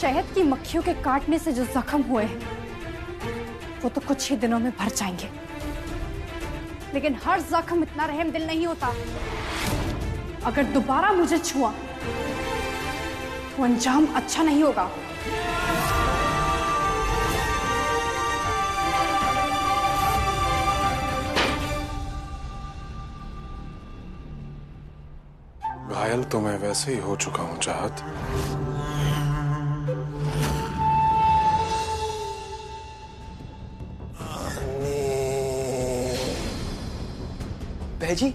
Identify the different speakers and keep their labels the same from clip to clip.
Speaker 1: शहद की मक्खियों के काटने से जो जख्म हुए हैं वो तो कुछ ही दिनों में भर जाएंगे, लेकिन हर जख्म इतना रहमदिल नहीं होता। अगर दोबारा मुझे छुआ तो अंजाम अच्छा नहीं होगा।
Speaker 2: घायल तो मैं वैसे ही हो चुका हूं चाहत।
Speaker 3: बहजी,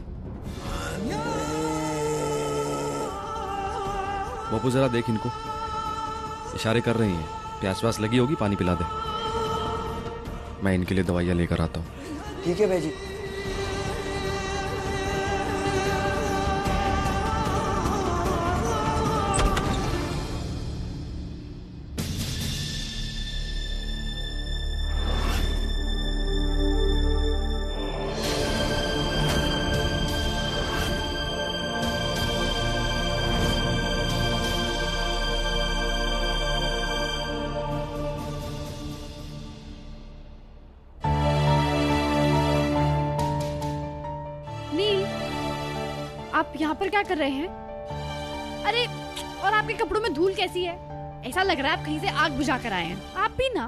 Speaker 4: बापू जरा देख इनको, इशारे कर रही हैं। प्यास व्यास लगी होगी, पानी पिला दे। मैं इनके लिए दवाइयाँ लेकर आता हूँ।
Speaker 3: ठीक है बहजी।
Speaker 1: आप यहाँ पर क्या कर रहे हैं? अरे, और आपके कपड़ों में धूल कैसी है? ऐसा लग रहा है आप कहीं से आग बुझा कर आए हैं। आप भी ना।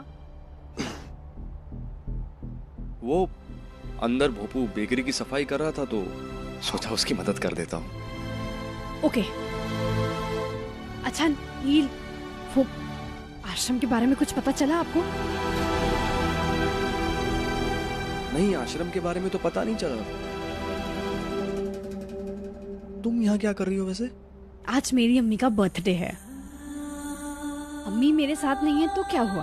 Speaker 4: वो अंदर भोपू बेकरी की सफाई कर रहा था तो सोचा उसकी मदद कर देता हूँ।
Speaker 1: ओके। अच्छा नील, वो आश्रम के बारे में कुछ पता चला आपको?
Speaker 4: नहीं, आश्रम के बारे में तो पता नहीं चला। तुम यहाँ क्या कर रही हो वैसे?
Speaker 1: आज मेरी अम्मी का बर्थडे है। अम्मी मेरे साथ नहीं है तो क्या हुआ,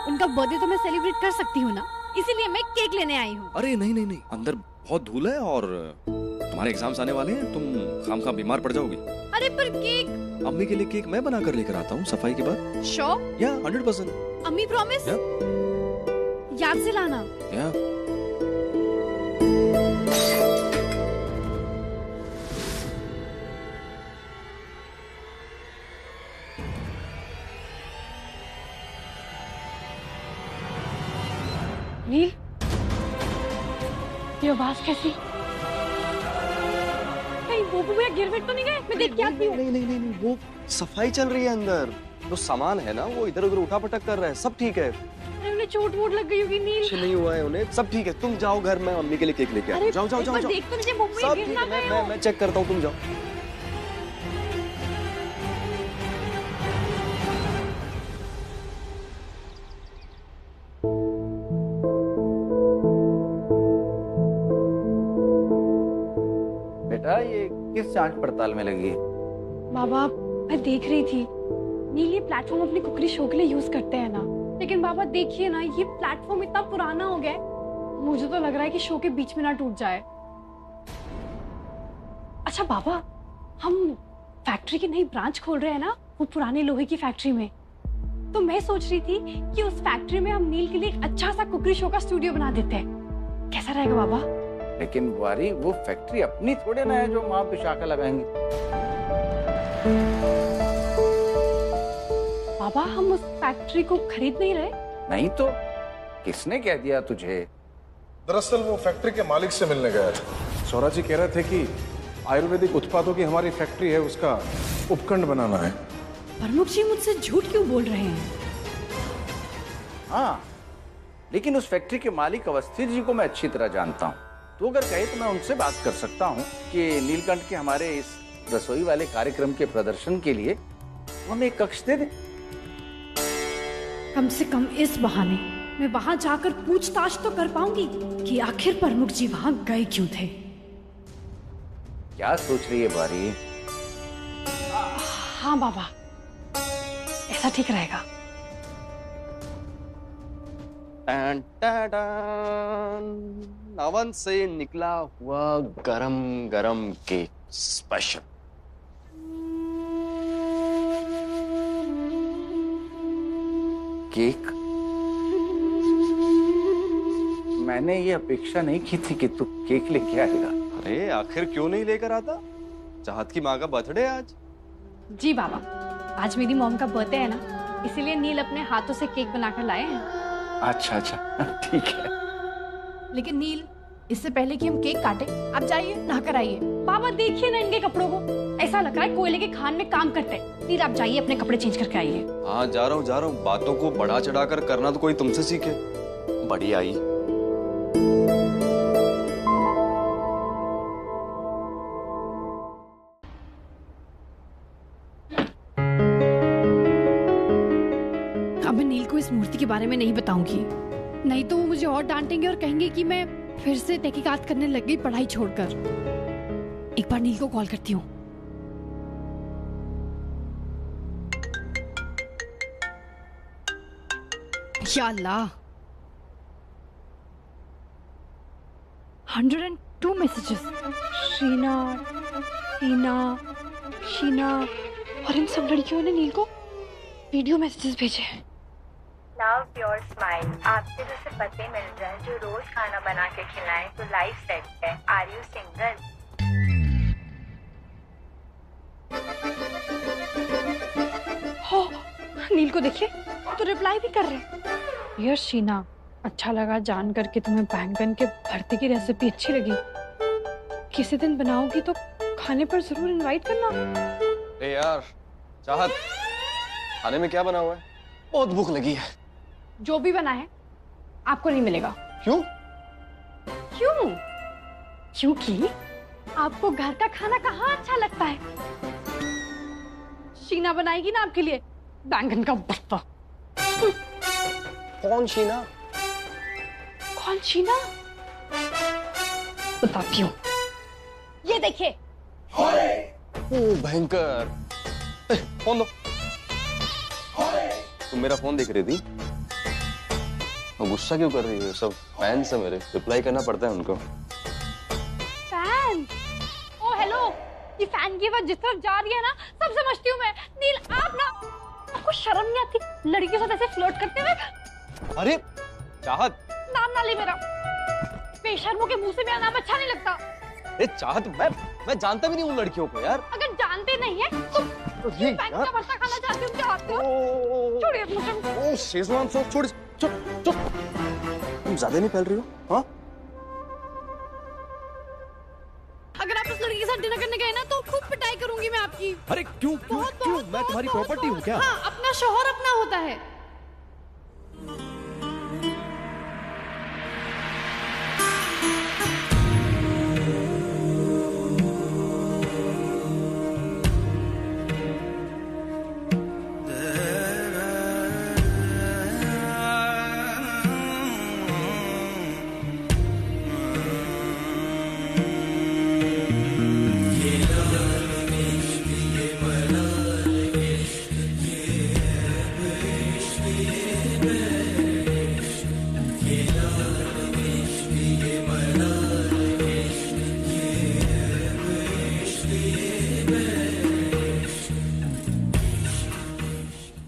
Speaker 1: उनका बर्थडे तो मैं सेलिब्रेट कर सकती हूँ ना, इसीलिए मैं केक लेने आई हूँ।
Speaker 4: अरे नहीं नहीं नहीं, अंदर बहुत धूल है और तुम्हारे एग्जाम्स आने वाले हैं, तुम खामखा बीमार पड़ जाओगी।
Speaker 1: अरे पर केक,
Speaker 4: अम्मी के लिए केक मैं बना कर लेकर आता हूँ सफाई के बाद।
Speaker 1: श्योर?
Speaker 4: या 100%।
Speaker 1: अम्मी प्रॉमिस? याद से लाना।
Speaker 4: या
Speaker 1: नील, ये आवाज कैसी? कहीं बोबू भैया गिर विर तो नहीं गए? मैं देख के आती हूँ।
Speaker 3: नहीं नहीं नहीं नहीं, वो सफाई चल रही है अंदर। जो सामान है ना वो इधर उधर उठा पटक कर रहा है। सब ठीक है।
Speaker 1: अरे उन्हें चोट वोट लग गई होगी नील।
Speaker 3: कुछ नहीं हुआ है उन्हें, सब ठीक है। तुम जाओ घर में, मम्मी के लिए केक लेके आओ। जाओ जाओ जाओ जाओ।
Speaker 1: देख तो लीजिए बोबू भैया
Speaker 3: सब
Speaker 1: गिर
Speaker 3: ठीक
Speaker 1: ना
Speaker 3: है,
Speaker 1: गए।
Speaker 3: मैं चेक करता हूँ, तुम जाओ।
Speaker 5: बेटा, ये किस जांच पड़ताल में लगी है?
Speaker 1: बाबा मैं देख रही थी, नील ये प्लेटफॉर्म अपनी कुकरी शो के लिए यूज करते हैं ना, लेकिन बाबा देखिए ना, ये प्लेटफॉर्म इतना पुराना हो गया है, मुझे तो लग रहा है कि शो के बीच में ना टूट जाए। अच्छा बाबा, हम फैक्ट्री की नई ब्रांच खोल रहे हैं ना, वो पुराने लोहे की फैक्ट्री में, तो मैं सोच रही थी कि उस फैक्ट्री में हम नील के लिए एक अच्छा सा कुकरी शो का स्टूडियो बना देते हैं। कैसा रहेगा बाबा?
Speaker 5: लेकिन बुआरी, वो फैक्ट्री अपनी थोड़े ना है जो वहां पे शाखा लगाएंगे।
Speaker 1: बाबा हम उस फैक्ट्री को खरीद नहीं रहे?
Speaker 5: नहीं तो किसने कह दिया तुझे?
Speaker 2: दरअसल वो फैक्ट्री के मालिक से मिलने गया था। सौरा जी कह रहे थे कि आयुर्वेदिक उत्पादों की हमारी फैक्ट्री है, उसका उपखंड बनाना है।
Speaker 1: प्रमुख जी मुझसे झूठ क्यों बोल रहे हैं?
Speaker 5: हाँ, लेकिन उस फैक्ट्री के मालिक अवस्थी जी को मैं अच्छी तरह जानता हूँ, तो अगर कहे तो मैं उनसे बात कर सकता हूँ कि नीलकंठ के हमारे इस रसोई वाले कार्यक्रम के प्रदर्शन के लिए हमें एक कक्ष दे दें।
Speaker 1: कम से कम इस बहाने मैं वहां जाकर पूछताछ तो कर पाऊंगी कि आखिर प्रमुख जी वहां गए क्यों थे।
Speaker 5: क्या सोच रही है बारी?
Speaker 1: हाँ बाबा, ऐसा ठीक रहेगा।
Speaker 3: टन टन, ओवन से निकला हुआ गरम गरम केक स्पेशल।
Speaker 5: केक? मैंने ये अपेक्षा नहीं की थी कि तू केक लेके आएगा।
Speaker 3: अरे आखिर क्यों नहीं लेकर आता? चाहत की माँ का बर्थडे आज।
Speaker 1: जी बाबा, आज मेरी मॉम का बर्थडे है ना, इसीलिए नील अपने हाथों से केक बनाकर लाए हैं।
Speaker 5: अच्छा अच्छा, ठीक है।
Speaker 1: लेकिन नील, इससे पहले कि हम केक काटें, आप जाइए नहाकर आइए। बाबा देखिए ना इनके कपड़ों को, ऐसा लग रहा है कोयले के खान में काम करते हैं। नील आप जाइए अपने कपड़े चेंज करके आइए।
Speaker 3: हाँ जा रहा हूँ। बातों को बढ़ा चढ़ा कर करना तो कोई तुमसे सीखे। बड़ी आई।
Speaker 1: अब मैं नील को इस मूर्ति के बारे में नहीं बताऊंगी, नहीं तो वो मुझे और डांटेंगे और कहेंगे कि मैं फिर से तहकीकात करने लग गई पढ़ाई छोड़कर। एक बार नील को कॉल करती हूँ। या अल्लाह, 102 मैसेजेस। शीना, टीना, शीना, और इन सब लड़कियों ने नील को वीडियो मैसेजेस भेजे हैं।
Speaker 6: Love your smile. आपसे जैसे पते मिल जाए जो रोज खाना बना के खिलाएं तो लाइफ सेट है। Are you single?
Speaker 1: हो, नील को देखिए तो रिप्लाई भी कर रहे। डियर शीना, अच्छा लगा जान करके तुम्हें बैंगन के भरते की रेसिपी अच्छी लगी। किसी दिन बनाओगी तो खाने पर जरूर इनवाइट करना।
Speaker 3: अरे यार चाहत, खाने में क्या बना हुआ है? बहुत भूख लगी है।
Speaker 1: जो भी बना है आपको नहीं मिलेगा।
Speaker 3: क्यों?
Speaker 1: क्यों? क्योंकि आपको घर का खाना कहाँ अच्छा लगता है। शीना बनाएगी ना आपके लिए बैंगन का भरता।
Speaker 3: कौन शीना?
Speaker 1: कौन शीना? बताती हूँ, ये देखिए।
Speaker 3: ओ भयंकर। फोन दो। तुम मेरा फोन देख रही थी? और गुस्सा क्यों कर रही हो? सब फैंस है मेरे, रिप्लाई करना पड़ता है उनको।
Speaker 1: फैन? ओ हेलो, ये फैन की आवाज जिस तरफ जा रही है ना, सब समझती हूँ मैं। नील आप ना, आपको शर्म नहीं आती लड़कियों के साथ ऐसे फ्लर्ट करते हुए?
Speaker 3: अरे चाहत,
Speaker 1: नाम ना ले मेरा। बेशर्मों के मुंह से मेरा नाम अच्छा नहीं लगता।
Speaker 3: अरे चाहत, मैं जानता भी नहीं हूँ लड़कियों को यार।
Speaker 1: अगर जानते नहीं है तो बैंगन का भरता खाना चाहती हूँ क्या आपको? छोड़िए मुझे।
Speaker 3: ओ शेजवान सॉस छोड़। तुम ज्यादा नहीं फैल रही हो? हाँ?
Speaker 1: अगर आप उस लड़की के साथ डिनर करने गए ना तो खूब पिटाई करूंगी मैं आपकी।
Speaker 4: अरे क्यों क्यों क्यों? मैं तुम्हारी प्रॉपर्टी हूँ क्या?
Speaker 1: हाँ, अपना शौहर अपना होता है।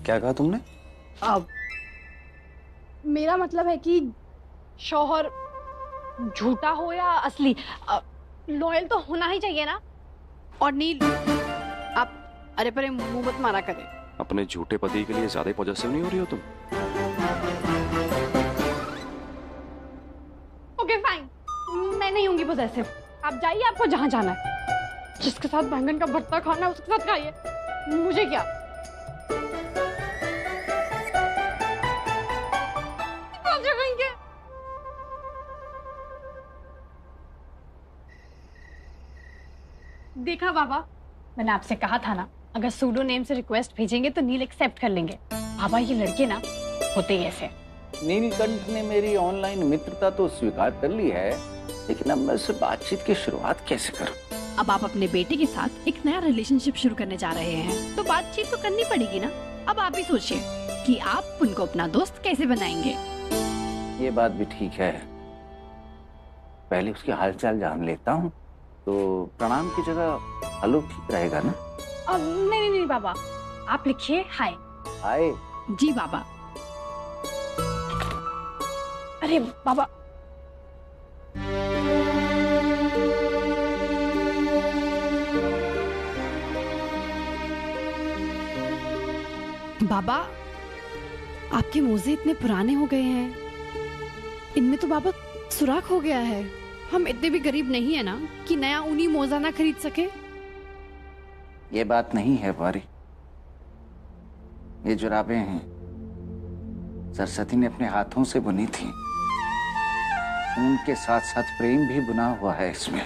Speaker 3: क्या कहा तुमने?
Speaker 1: अब मेरा मतलब है कि शौहर झूठा हो या असली, लॉयल तो होना ही चाहिए ना। और नील, आप अरे परे मुंह मत मारा करें।
Speaker 3: अपने झूठे पति के लिए ज्यादा पॉजिटिव नहीं हो रही हो तुम?
Speaker 1: ओके फाइन, मैं नहीं होंगी पॉजिटिव। आप जाइए, आपको जहां जाना है। जिसके साथ बैंगन का भरता खाना है उसके साथ खाइए, मुझे क्या। देखा बाबा, मैंने आपसे कहा था ना, अगर सूडो नेम से रिक्वेस्ट भेजेंगे तो नील एक्सेप्ट कर लेंगे। बाबा ये लड़के ना होते ही ऐसे।
Speaker 5: नीलकंठ ने मेरी ऑनलाइन मित्रता तो स्वीकार कर ली है, लेकिन अब मैं उससे बातचीत की शुरुआत कैसे करूं?
Speaker 1: अब आप अपने बेटे के साथ एक नया रिलेशनशिप शुरू करने जा रहे हैं, तो बातचीत तो करनी पड़ेगी ना। अब आप ही सोचिए कि आप उनको अपना दोस्त कैसे बनाएंगे।
Speaker 5: ये बात भी ठीक है, पहले उसके हालचाल जान लेता हूँ, तो प्रणाम की जगह हेलो ठीक रहेगा ना?
Speaker 1: नहीं बाबा, आप लिखिए हाय।
Speaker 5: हाय?
Speaker 1: जी बाबा। अरे बाबा, बाबा आपके मोजे इतने पुराने हो गए हैं, इनमें तो बाबा सुराख हो गया है। हम इतने भी गरीब नहीं है ना कि नया ऊनी मोजा ना खरीद सके।
Speaker 5: ये बात नहीं है पारी। ये जुराबें हैं, सरस्वती ने अपने हाथों से बुनी थी। उनके साथ साथ प्रेम भी बुना हुआ है इसमें।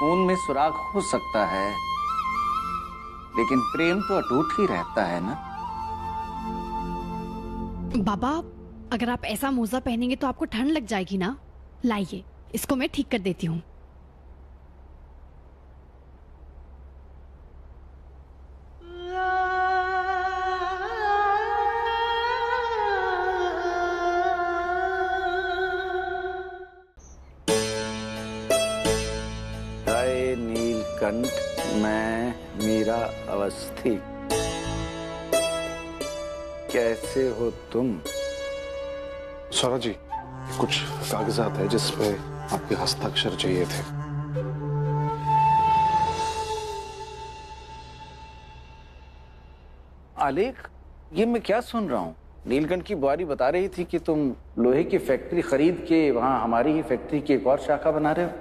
Speaker 5: ऊन में सुराख हो सकता है, लेकिन प्रेम तो अटूट ही रहता है ना।
Speaker 1: बाबा, अगर आप ऐसा मोजा पहनेंगे तो आपको ठंड लग जाएगी ना। लाइए, इसको मैं ठीक कर देती हूँ।
Speaker 5: हाय नीलकंठ, मैं मीरा अवस्थी। कैसे हो तुम?
Speaker 2: सौरा जी, कुछ कागजात है जिसमें आपके हस्ताक्षर चाहिए थे।
Speaker 5: आलेख, ये मैं क्या सुन रहा हूँ? नीलकंठ की बुआरी बता रही थी कि तुम लोहे की फैक्ट्री खरीद के वहां हमारी ही फैक्ट्री की एक और शाखा बना रहे हो।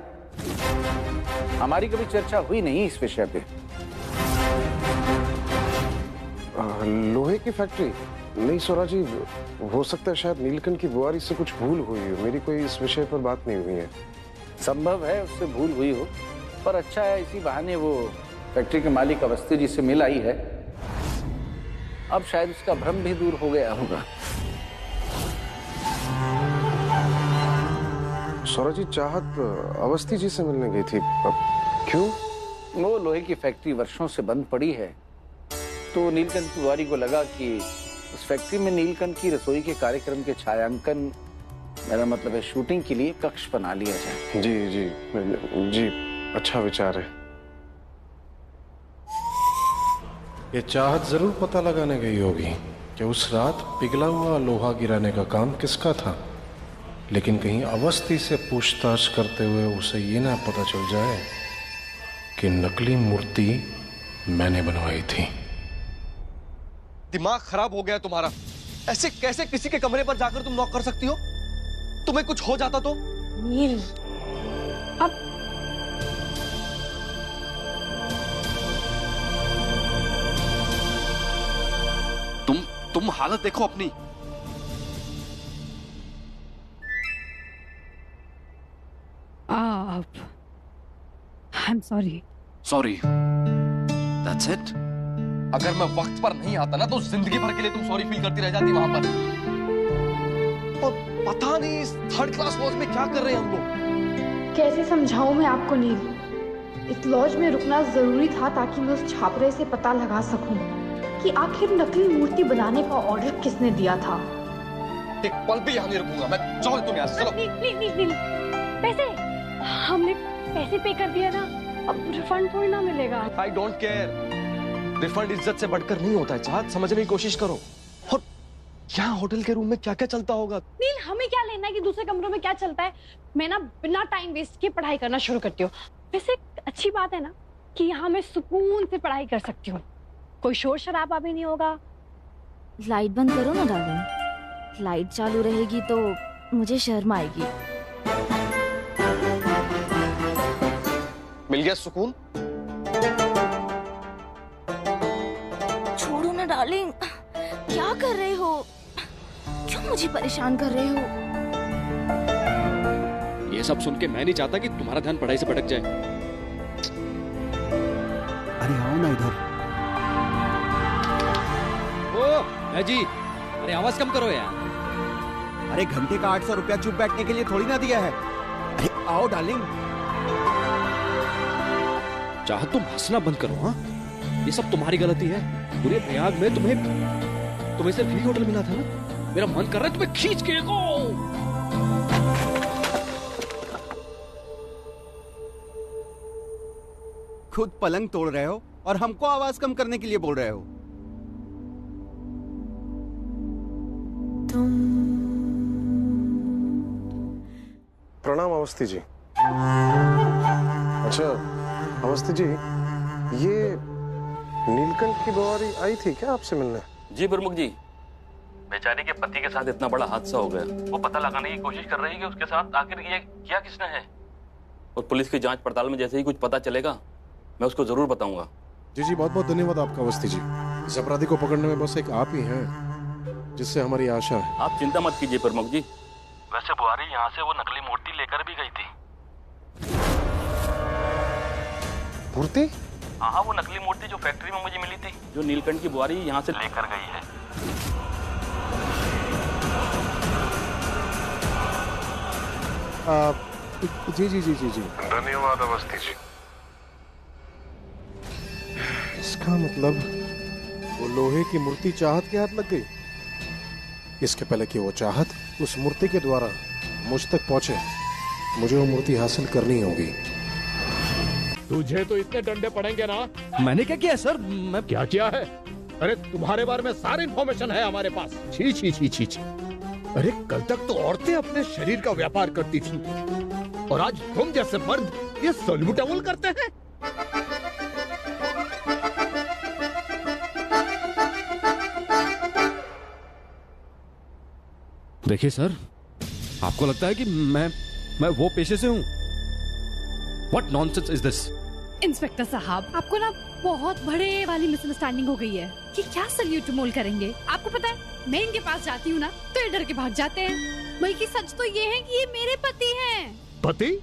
Speaker 5: हमारी कभी चर्चा हुई नहीं इस विषय पे।
Speaker 2: लोहे की फैक्ट्री? नहीं सौरा जी, हो सकता है शायद नीलकंठ की बुआरी से कुछ भूल हुई हो। मेरी कोई इस विषय पर बात नहीं हुई है।
Speaker 5: संभव है उससे भूल हुई हो, पर अच्छा है इसी बहाने वो फैक्ट्री के मालिक अवस्थी जी से मिल आई है। अब शायद उसका भ्रम भी दूर हो गया होगा।
Speaker 2: सौरा जी, चाहत अवस्थी जी से मिलने गई थी। क्यों?
Speaker 5: वो लोहे की फैक्ट्री वर्षों से बंद पड़ी है, तो नीलकंठ की बुआरी को लगा कि उस फैक्ट्री में नीलकंठ की रसोई के कार्यक्रम के छायांकन, मेरा मतलब है शूटिंग के लिए कक्ष बना लिया जाए।
Speaker 2: जी जी जी, अच्छा विचार है। ये चाहत जरूर पता लगाने गई होगी कि उस रात पिघला हुआ लोहा गिराने का काम किसका था, लेकिन कहीं अवस्थी से पूछताछ करते हुए उसे ये ना पता चल जाए कि नकली मूर्ति मैंने बनवाई थी।
Speaker 4: दिमाग खराब हो गया तुम्हारा। ऐसे कैसे किसी के कमरे पर जाकर तुम नॉक कर सकती हो? तुम्हें कुछ हो जाता तो?
Speaker 1: नील, अब
Speaker 4: तुम हालत देखो अपनी।
Speaker 1: I am sorry.
Speaker 4: Sorry, that's it. अगर मैं वक्त पर नहीं आता ना तो जिंदगी भर के लिए तुम सॉरी फील करती रह जाती वहां पर। और पता नहीं इस थर्ड क्लास लॉज में क्या कर रहे हैं हम लोग।
Speaker 7: कैसे समझाऊं मैं आपको नील? इस लॉज में रुकना जरूरी था ताकि मैं उस छापरे से पता लगा सकूं कि आखिर नकली मूर्ति बनाने का ऑर्डर किसने दिया था।
Speaker 4: एक पल भी यहाँ नहीं रुकूंगा मैं। जाओ तुम यहाँ से, चलो।
Speaker 1: नील, पैसे हमने पैसे पे कर दिया ना, अब रिफंड थोड़ी ना मिलेगा।
Speaker 4: I don't care. रिफंड इज्जत से बढ़कर नहीं होता है। चाहत समझने की कोशिश करो। और यहाँ होटल के रूम में क्या क्या चलता होगा?
Speaker 1: नील, हमें क्या लेना है कि दूसरे कमरों में क्या चलता है। मैं ना बिना टाइम वेस्ट किए पढ़ाई करना शुरू करती हूँ। वैसे अच्छी बात है ना कि यहाँ मैं सुकून से पढ़ाई कर सकती हूँ, कोई शोर शराबा भी नहीं होगा।
Speaker 8: लाइट बंद करो ना डार्लिंग, लाइट चालू रहेगी तो मुझे शर्म आएगी।
Speaker 4: मिल गया सुकून?
Speaker 8: छोड़ो ना डार्लिंग, क्या कर रहे हो? क्यों मुझे परेशान कर रहे हो?
Speaker 4: ये सब सुन के मैं नहीं चाहता कि तुम्हारा ध्यान पढ़ाई से भटक जाए।
Speaker 9: अरे आओ ना इधर।
Speaker 4: ओ जी, अरे आवाज कम करो यार।
Speaker 9: अरे घंटे का 800 रुपया चुप बैठने के लिए थोड़ी ना दिया है। अरे आओ डार्लिंग।
Speaker 4: चाहत तुम हंसना बंद करो। हाँ, ये सब तुम्हारी गलती है। पूरे प्रयाग में तुम्हें सिर्फ यही होटल मिला था ना। मेरा मन कर रहा है तुम्हें खींच के को।
Speaker 9: खुद पलंग तोड़ रहे हो और हमको आवाज कम करने के लिए बोल रहे हो।
Speaker 2: प्रणाम अवस्थी जी। अच्छा अवस्थी जी, ये नीलकंठ की बुआरी आई थी क्या आपसे मिलने?
Speaker 10: जी प्रमुख जी। बेचारी के पति के साथ इतना बड़ा हादसा हो गया, वो पता लगाने की कोशिश कर रही है कि उसके साथ आखिर ये किया किसने है। और पुलिस की जांच पड़ताल में जैसे ही कुछ पता चलेगा मैं उसको जरूर बताऊंगा।
Speaker 2: जी जी, बहुत बहुत धन्यवाद आपका अवस्थी जी। इस अपराधी को पकड़ने में बस एक आप ही हैं जिससे हमारी आशा है।
Speaker 10: आप चिंता मत कीजिए प्रमुख जी। वैसे बुआरी यहाँ से वो नकली मूर्ति लेकर भी गई थी।
Speaker 2: मूर्ति?
Speaker 10: हाँ, वो नकली मूर्ति जो फैक्ट्री में मुझे मिली थी, जो नीलकंठ की बुआरी यहाँ से लेकर गई है।
Speaker 2: जी जी जी जी जी, धन्यवाद अवस्थी जी। इसका मतलब वो लोहे की मूर्ति चाहत के हाथ लग गई। इसके पहले कि वो चाहत उस मूर्ति के द्वारा मुझ तक पहुंचे, मुझे वो मूर्ति हासिल करनी होगी।
Speaker 11: तुझे तो इतने डंडे पड़ेंगे ना।
Speaker 9: मैंने क्या किया सर? मैं
Speaker 11: क्या किया है? अरे तुम्हारे बारे में सारी इन्फॉर्मेशन है हमारे पास। छी छी छी छी छी। अरे कल तक तो औरतें अपने शरीर का व्यापार करती थी और आज तुम जैसे मर्द ये सल्यूटेबल करते हैं।
Speaker 9: देखिए सर, आपको लगता है कि मैं वो पेशे से हूँ? What nonsense is this?
Speaker 1: Inspector साहब, आपको ना बहुत बड़े वाली मिसअंडरस्टैंडिंग हो गई है कि क्या सल्यूट मोल करेंगे। आपको पता है, मैं इनके पास जाती हूँ ना तो ये डर के भाग जाते हैं। बल्कि सच तो ये है कि ये मेरे पति हैं।
Speaker 11: पति?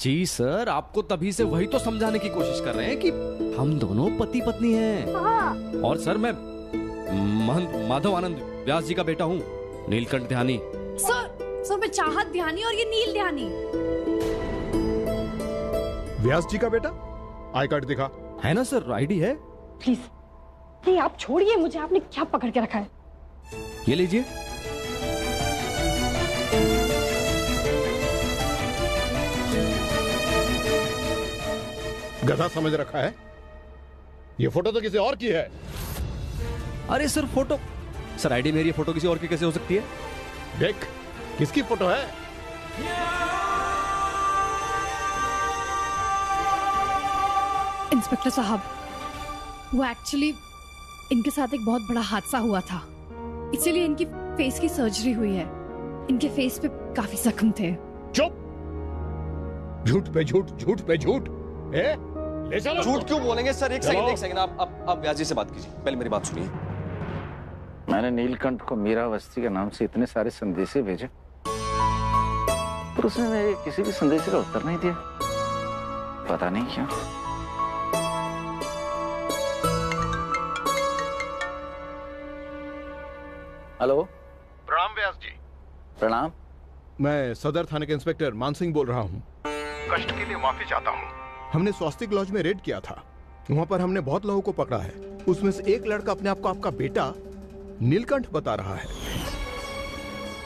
Speaker 9: जी सर, आपको तभी से वही तो समझाने की कोशिश कर रहे हैं कि हम दोनों पति पत्नी हैं।
Speaker 1: हाँ।
Speaker 9: और सर, मैं महंत माधव आनंद व्यास जी का बेटा हूँ, नीलकंठ ध्यानी।
Speaker 1: सर मैं चाहत ध्यानी और ये नील ध्यानी।
Speaker 11: व्यास जी का बेटा? आई कार्ड दिखा।
Speaker 9: है ना सर, आईडी है।
Speaker 1: प्लीज आप छोड़िए मुझे, आपने क्या पकड़ के रखा है?
Speaker 9: ये लीजिए।
Speaker 11: गधा समझ रखा है। ये फोटो तो किसी और की है।
Speaker 9: अरे सर, फोटो सर, आईडी मेरी, फोटो किसी और की कैसे हो सकती है?
Speaker 11: देख, किसकी फोटो है?
Speaker 1: इंस्पेक्टर साहब, वो एक्चुअली इनके साथ एक बहुत बड़ा हादसा हुआ था, इसीलिए इनकी फेस की सर्जरी हुई है। इनके फेस पे काफी जख्म थे।
Speaker 11: चुप! झूठ पे झूठ, झूठ पे झूठ। ले चलो।
Speaker 4: झूठ क्यों बोलेंगे सर? एक सेकंड, आप व्यास जी से बात कीजिए। पहले मेरी बात सुनिए।
Speaker 5: मैंने नीलकंठ को मीरा अवस्थी के नाम से इतने सारे संदेशे भेजे, पर उसने मेरे किसी भी संदेश का उत्तर नहीं दिया। पता नहीं क्यों। हेलो।
Speaker 11: प्रणाम व्यास जी।
Speaker 5: प्रणाम।
Speaker 11: मैं सदर थाने के इंस्पेक्टर मान सिंह बोल रहा हूँ। कष्ट के लिए माफी चाहता हूँ। हमने स्वास्तिक लॉज में रेड किया था। वहाँ पर हमने बहुत लोगों को पकड़ा है। उसमें से एक लड़का अपने आप को आपका बेटा नीलकंठ बता रहा है।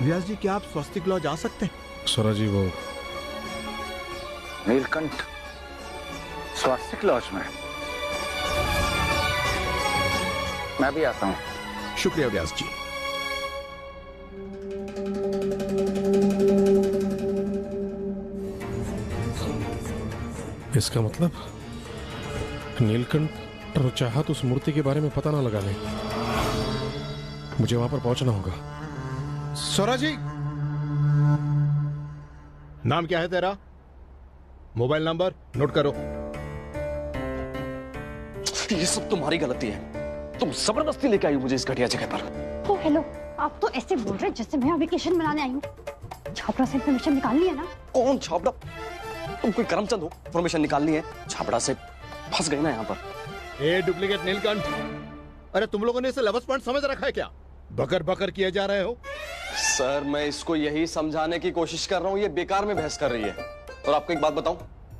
Speaker 11: व्यास जी, क्या आप स्वास्तिक लॉज आ सकते हैं?
Speaker 2: सरा जी, वो
Speaker 5: नीलकंठ स्वास्तिक लॉज में? मैं भी आता हूँ।
Speaker 11: शुक्रिया व्यास जी।
Speaker 2: इसका मतलब नीलकंठ और चाहत उस मूर्ति के बारे में पता ना लगा ले। मुझे वहां पर पहुंचना होगा। सौरा जी।
Speaker 11: नाम क्या है तेरा? मोबाइल नंबर नोट करो।
Speaker 4: ये सब तुम्हारी गलती है। तुम जबरदस्ती लेके आई हो मुझे इस घटिया जगह पर।
Speaker 1: ओ हेलो, आप तो ऐसे बोल रहे जैसे मैं वेकेशन मनाने आई हूँ। छापड़ा से इन्फॉर्मेशन निकालनी है ना?
Speaker 4: कौन छापड़ा? तुम कोई करमचंद हो? इन्फॉर्मेशन निकालनी है? छापड़ा से फंस गए ना यहाँ पर।
Speaker 11: ए डुप्लीकेट नीलकंठ, अरे तुम लोगों ने इसे लवस पॉइंट समझ रखा है क्या? बकर बकर किए जा रहे हो।
Speaker 4: सर, मैं इसको यही समझाने की कोशिश कर रहा हूँ, ये बेकार में बहस कर रही है। और आपको एक बात बताऊं,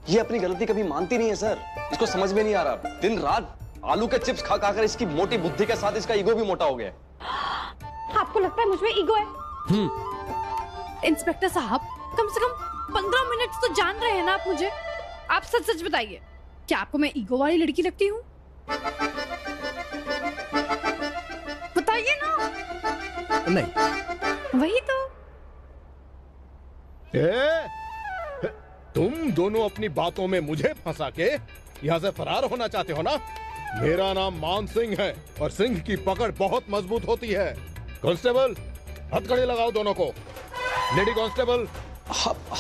Speaker 4: ये अपनी गलती कभी मानती नहीं है सर। इसको समझ में नहीं आ रहा। दिन रात आलू के चिप्स खा खाकर इसकी मोटी बुद्धि के साथ इसका ईगो भी मोटा हो गया।
Speaker 1: आपको लगता है मुझमें ईगो है? इंस्पेक्टर साहब, कम से कम 15 मिनट तो जान रहे हैं ना आप मुझे। आप सच सच बताइए, क्या आपको मैं ईगो वाली लड़की लगती हूँ? बताइए ना।
Speaker 11: नहीं।
Speaker 1: वही तो।
Speaker 11: तुम दोनों अपनी बातों में मुझे फंसा के यहाँ से फरार होना चाहते हो ना? मेरा नाम मान सिंह है और सिंह की पकड़ बहुत मजबूत होती है। कांस्टेबल, हथकड़ी लगाओ दोनों को। Lady constable.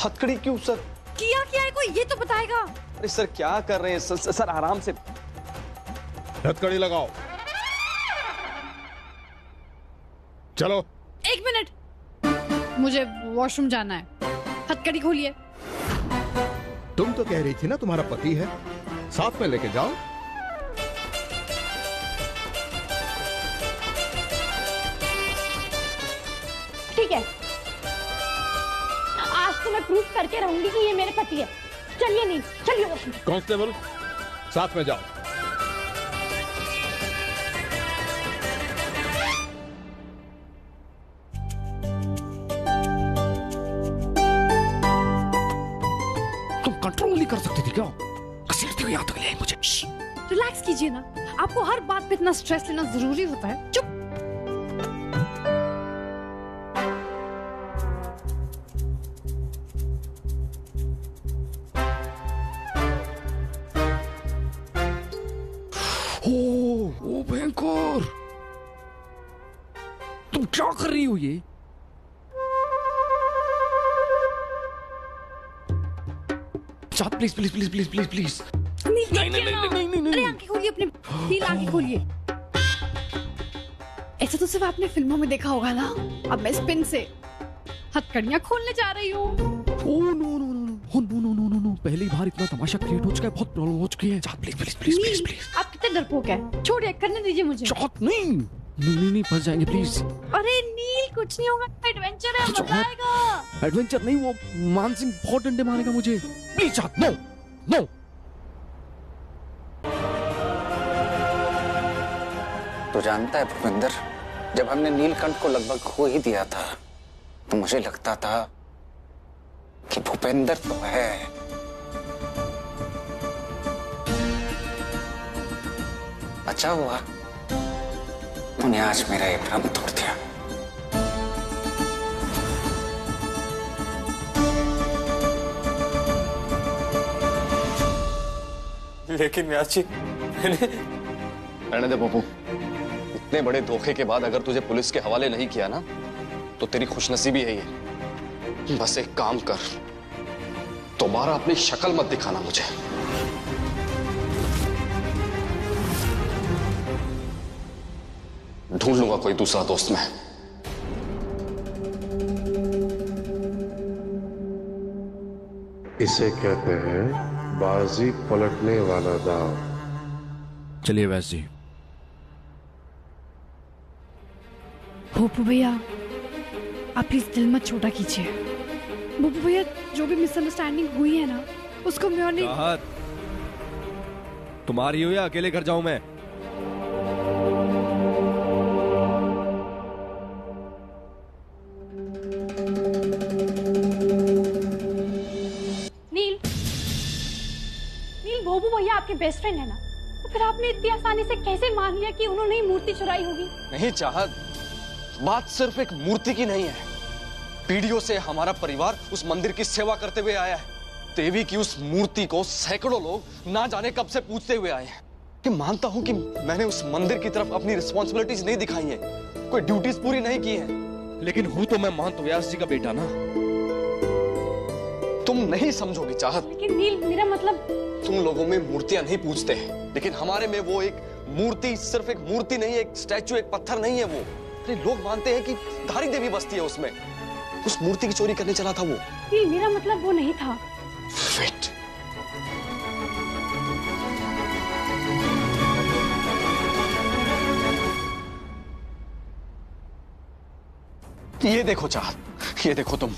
Speaker 4: हथकड़ी क्यों सर?
Speaker 1: किया क्या है कोई ये तो बताएगा।
Speaker 4: अरे सर क्या कर रहे हैं सर आराम से।
Speaker 11: हथकड़ी लगाओ। चलो।
Speaker 1: 1 मिनट, मुझे वॉशरूम जाना है। हथकड़ी खोलिए।
Speaker 11: तुम तो कह रही थी ना तुम्हारा पति है, साथ में लेके जाओ।
Speaker 1: ठीक है, आज तो मैं प्रूफ करके रहूंगी कि ये मेरे पति है। चलिए नहीं, चलिए वॉशरूम।
Speaker 11: कांस्टेबल, साथ में जाओ।
Speaker 9: कंट्रोल नहीं कर सकती थी क्या? घसीटते हुए यहाँ तक ले आई मुझे।
Speaker 1: रिलैक्स कीजिए ना, आपको हर बात पे इतना स्ट्रेस लेना जरूरी होता है? चुप।
Speaker 9: ओ भयंकर, तुम क्या कर रही हो ये? Please please please please please please.
Speaker 1: नहीं, अरे आंखें खोलिए अपने, नील आंखें खोलिए। ऐसा तो सिर्फ आपने फिल्मों में देखा होगा ना। अब मैं स्पिन से हथकड़ियां खोलने जा रही हूँ।
Speaker 9: Oh no no no no no no no no, पहली बार इतना तमाशा क्रिएट हो चुका है, बहुत प्रॉब्लम हो चुकी है। Please please please please please.
Speaker 1: आप कितने डरपोक हैं? छोड़िए, करने दीजिए मुझे।
Speaker 9: चाहत नहीं, नहीं फंस जाएंगे प्लीज।
Speaker 1: अरे नील, कुछ नहीं होगा, एडवेंचर है, मजा आएगा।
Speaker 9: एडवेंचर नहीं, वो मान सिंह बहुत डंडे मारेगा मुझे। प्लीज चाहत, नो नो।
Speaker 5: तो जानता है भूपेंद्र, जब हमने नीलकंठ को लगभग खो ही दिया था तो मुझे लगता था कि भूपेंद्र तो है। अच्छा हुआ तूने आज मेरा ये भ्रम तोड़ दिया।
Speaker 3: लेकिन व्यास जी, रहने दे पप्पू। इतने बड़े धोखे के बाद अगर तुझे पुलिस के हवाले नहीं किया ना, तो तेरी खुशनसीबी है ये। बस एक काम कर, दोबारा अपनी शक्ल मत दिखाना मुझे। ढूंढ लूंगा कोई दूसरा दोस्त मैं।
Speaker 2: इसे कहते हैं बाजी पलटने वाला दाव।
Speaker 9: चलिए वैस जी।
Speaker 1: भूपू भैया, आप प्लीज दिल मत छोटा कीजिए। भूपू भैया, जो भी मिसअंडरस्टैंडिंग हुई है ना, उसको मैं और नहीं।
Speaker 9: चाहत, तुम्हारी हो या अकेले घर जाऊं मैं?
Speaker 1: नील, भोपू भैया आपके बेस्ट फ्रेंड है ना, तो फिर आपने इतनी आसानी से कैसे मान लिया कि उन्होंने ही मूर्ति चुराई होगी?
Speaker 3: नहीं चाहत, बात सिर्फ एक मूर्ति की नहीं है। पीढ़ियों से हमारा परिवार उस मंदिर की सेवा करते हुए आया है। देवी की उस मूर्ति को सैकड़ों लोग ना जाने कब से पूजते हुए आए हैं। कि मानता हूं कि मैंने उस मंदिर की तरफ अपनी रिस्पॉन्सिबिलिटीज नहीं दिखाई है, कोई ड्यूटीज पूरी नहीं की है, लेकिन हूं तो मैं महंत व्यास जी का बेटा ना। तुम नहीं समझोगी चाहत।
Speaker 1: लेकिन नील, मेरा मतलब,
Speaker 3: तुम लोगों में मूर्तियां नहीं पूजते हैं, लेकिन हमारे में वो एक मूर्ति सिर्फ एक मूर्ति नहीं है, एक स्टैचू, एक पत्थर नहीं है। वो लोग मानते हैं कि धारी देवी बसती है उसमें। उस मूर्ति की चोरी करने चला था वो।
Speaker 1: नील, मेरा मतलब वो नहीं था।
Speaker 3: वेट, ये देखो चाहत, ये देखो तुम,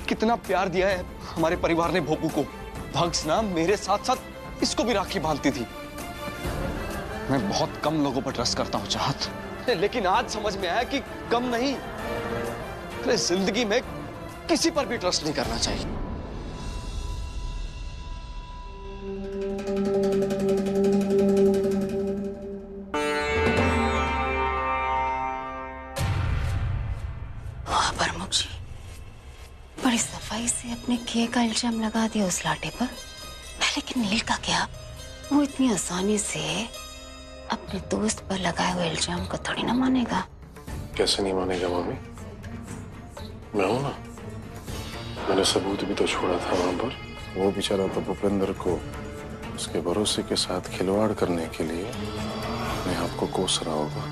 Speaker 3: कितना प्यार दिया है हमारे परिवार ने भोपू को। भग्स ना मेरे साथ साथ इसको भी राखी बांधती थी। मैं बहुत कम लोगों पर ट्रस्ट करता हूं चाहत, लेकिन आज समझ में आया कि कम नहीं, अरे जिंदगी में किसी पर भी ट्रस्ट नहीं करना चाहिए।
Speaker 12: प्रमुख जी, बड़ी सफाई से अपने किए का इल्जाम लगा दिया उस लाटे पर। लेकिन नील का क्या? वो इतनी आसानी से अपने दोस्त पर लगाए हुए इल्जाम को थोड़ी ना मानेगा।
Speaker 2: कैसे नहीं मानेगा मामी? मैं हूं ना, मैंने सबूत भी तो छोड़ा था वहां पर। वो बेचारा तो भूपेंद्र को उसके भरोसे के साथ खिलवाड़ करने के लिए अपने आप को कोस रहा होगा।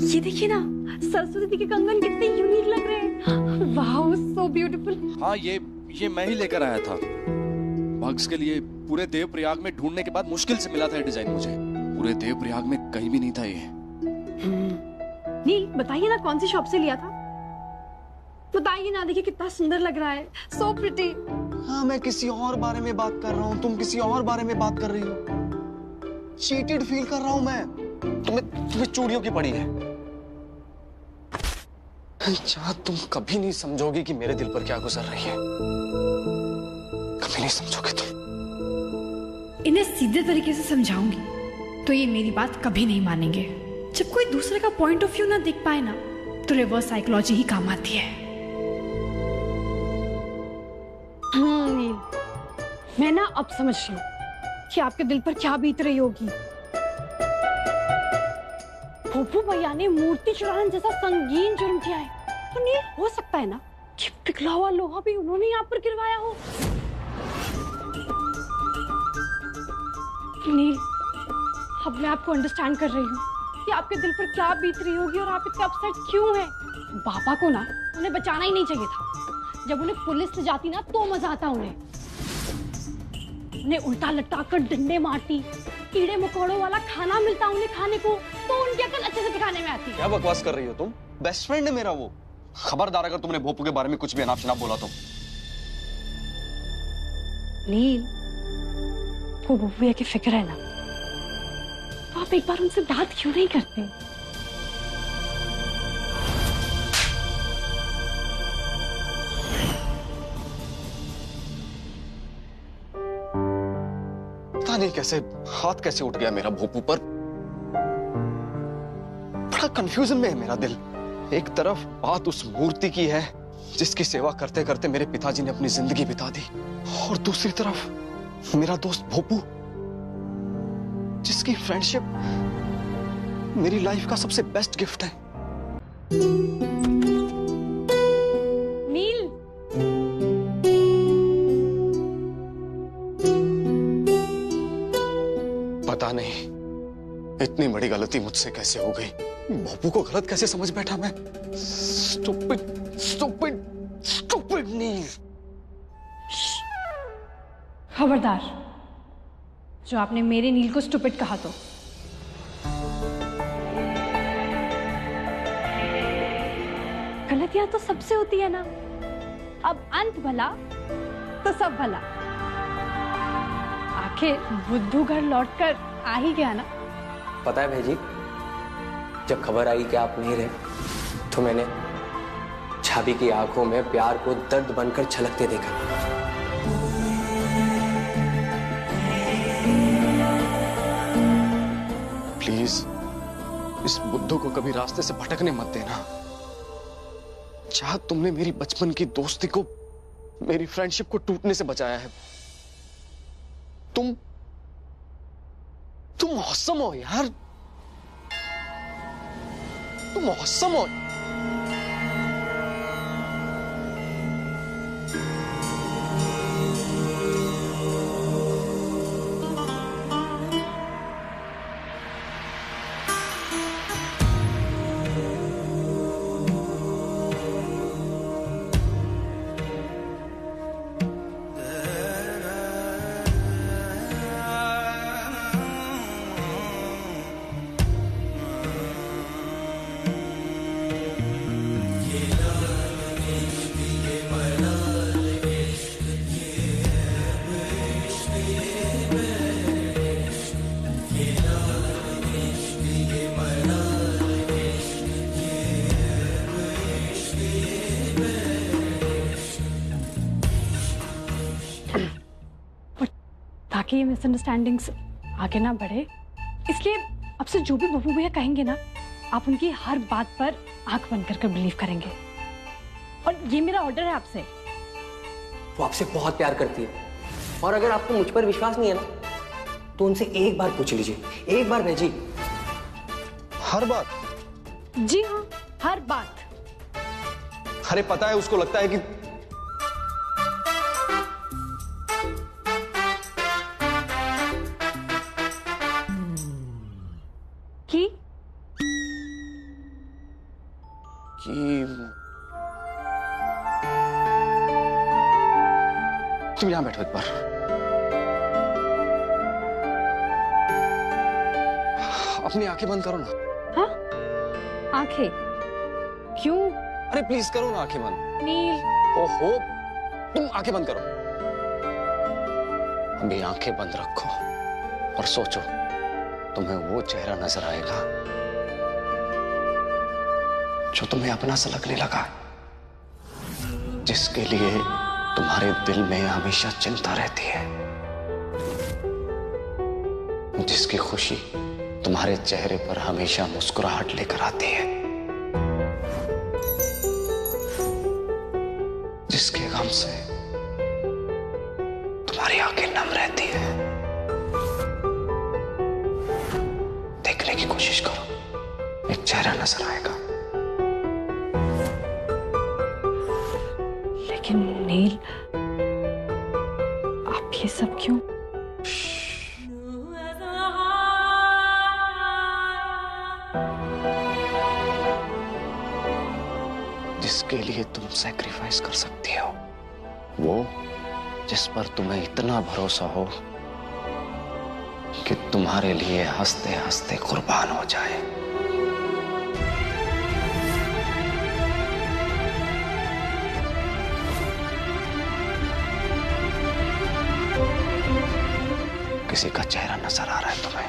Speaker 1: ये देखिए ना, सरस्वती के कंगन कितने यूनिक लग रहे हैं। Wow, so beautiful.
Speaker 4: हाँ, ये मैं ही लेकर आया था भग्स के लिए। पूरे देवप्रयाग में ढूंढने के बाद मुश्किल से मिला था ये डिजाइन मुझे। पूरे देवप्रयाग में कहीं भी नहीं था ये।
Speaker 1: नहीं, बताइए ना कौन सी शॉप से लिया था? बताइए ना, देखिए कितना सुंदर लग रहा है, सो प्रिटी।
Speaker 3: हाँ, मैं किसी और बारे में बात कर रहा हूँ, तुम किसी और बारे में बात कर रही हो। चीटेड फील कर रहा हूँ मैं। तुम्हें चूड़ियों की पड़ी है। चाहत, तुम कभी नहीं समझोगी कि मेरे दिल पर क्या गुजर रही है। कभी नहीं समझोगे तुम।
Speaker 1: इन्हें सीधे तरीके से समझाऊंगी तो ये मेरी बात कभी नहीं मानेंगे। जब कोई दूसरे का पॉइंट ऑफ व्यू ना देख पाए ना, तो रिवर्स साइकोलॉजी ही काम आती है। नील, मैं ना अब समझ रही हूँ कि आपके दिल पर क्या बीत रही होगी। भोपू भैया ने मूर्ति चुराने जैसा संगीन जुर्म किया है, तो नील हो सकता है ना कि पिघला हुआ लोहा भी उन्होंने यहाँ पर गिरवाया हो। नील, अब मैं आपको अंडरस्टैंड कर रही हूँ कि आपके दिल पर क्या बीत रही होगी और आप इतने अपसेट क्यों हैं। बाबा को ना उन्हें बचाना ही नहीं चाहिए था। जब उन्हें पुलिस ले जाती ना तो मजा आता उन्हें उल्टा लटका कर डंडे मारती, कीड़े मकोड़ों वाला खाना मिलता उन्हें खाने को, तो उनकी अकल अच्छे से ठिकाने में आती।
Speaker 3: क्या बकवास कर रही हो तुम? बेस्ट फ्रेंड है मेरा वो। खबरदार अगर तुमने भोपू के बारे में कुछ भी अनाप शनाप बोला तो।
Speaker 1: नील, वो भोपू की फिक्र है ना, तो आप एक बार उनसे बात क्यों नहीं करते?
Speaker 3: पता नहीं कैसे हाथ कैसे उठ गया मेरा भोपू पर। बड़ा कंफ्यूजन में है मेरा दिल। एक तरफ बात उस मूर्ति की है जिसकी सेवा करते करते मेरे पिताजी ने अपनी जिंदगी बिता दी, और दूसरी तरफ मेरा दोस्त भोपू, जिसकी फ्रेंडशिप मेरी लाइफ का सबसे बेस्ट गिफ्ट है।
Speaker 1: नील,
Speaker 3: पता नहीं इतनी बड़ी गलती मुझसे कैसे हो गई। भोपू को गलत कैसे समझ बैठा मैं। स्टूपिड, स्टूपिड, स्टूपिड नील।
Speaker 1: खबरदार, जो आपने मेरे नील को स्टूपिड कहा तो। गलतियां तो सबसे होती है ना। अब अंत भला तो सब भला। आखिर बुद्धू घर लौटकर आ ही गया ना।
Speaker 13: पता है भेजी, जब खबर आई कि आप नहीं रहे, तो मैंने छाबी की आंखों में प्यार को दर्द बनकर छलकते देखा।
Speaker 3: प्लीज इस बुद्धू को कभी रास्ते से भटकने मत देना। चाहत, तुमने मेरी बचपन की दोस्ती को, मेरी फ्रेंडशिप को टूटने से बचाया है। तुम औसम हो यार, तुम औसम हो।
Speaker 1: ताकि ये मिसअंडरस्टैंडिंग्स आगे ना बढ़े, इसलिए अब से जो भी बब्बू भैया कहेंगे ना, आप उनकी हर बात पर आंख बंद कर बिलीव करेंगे। और ये मेरा ऑर्डर है आपसे।
Speaker 13: वो आपसे बहुत प्यार करती है, और अगर आपको मुझ पर विश्वास नहीं है ना, तो उनसे एक बार पूछ लीजिए, एक बार भेजी।
Speaker 3: हर बात?
Speaker 1: जी हाँ, हर बात।
Speaker 3: अरे पता है, उसको लगता है कि तुम यहां बैठो एक बार। अपनी आंखें बंद करो ना।
Speaker 1: हाँ? आंखें? क्यों?
Speaker 3: अरे प्लीज करो ना आंखें बंद।
Speaker 1: नील।
Speaker 3: ओहो, तुम आंखें बंद करो। अभी आंखें बंद रखो और सोचो, तुम्हें वो चेहरा नजर आएगा जो तुम्हें अपना सा लगने लगा, जिसके लिए तुम्हारे दिल में हमेशा चिंता रहती है, जिसकी खुशी तुम्हारे चेहरे पर हमेशा मुस्कुराहट लेकर आती है, जिसके गम से तुम्हारी आंखें नम रहती है। देखने की कोशिश करो, एक चेहरा नजर आएगा।
Speaker 1: लेकिन नील, आप ये सब क्यों?
Speaker 3: जिसके लिए तुम सैक्रिफाइस कर सकती हो, वो जिस पर तुम्हें इतना भरोसा हो कि तुम्हारे लिए हंसते हंसते कुर्बान हो जाए। किसी का चेहरा नजर आ रहा है तुम्हें?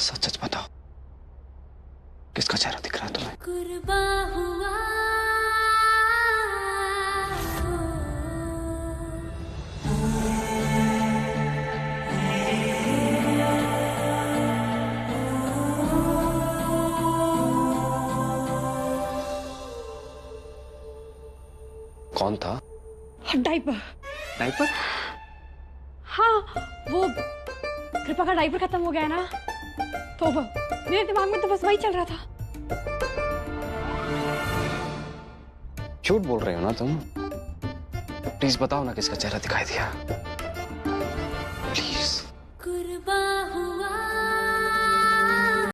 Speaker 3: सच सच बताओ, किसका चेहरा दिख रहा है तुम्हें? कौन था?
Speaker 1: डायपर।
Speaker 3: डायपर?
Speaker 1: हाँ, वो कृपा का डायपर खत्म हो गया ना, तो मेरे दिमाग में तो बस वही चल रहा था।
Speaker 3: झूठ बोल रहे हो ना तुम? प्लीज बताओ ना, किसका चेहरा दिखाई दिया? प्लीज।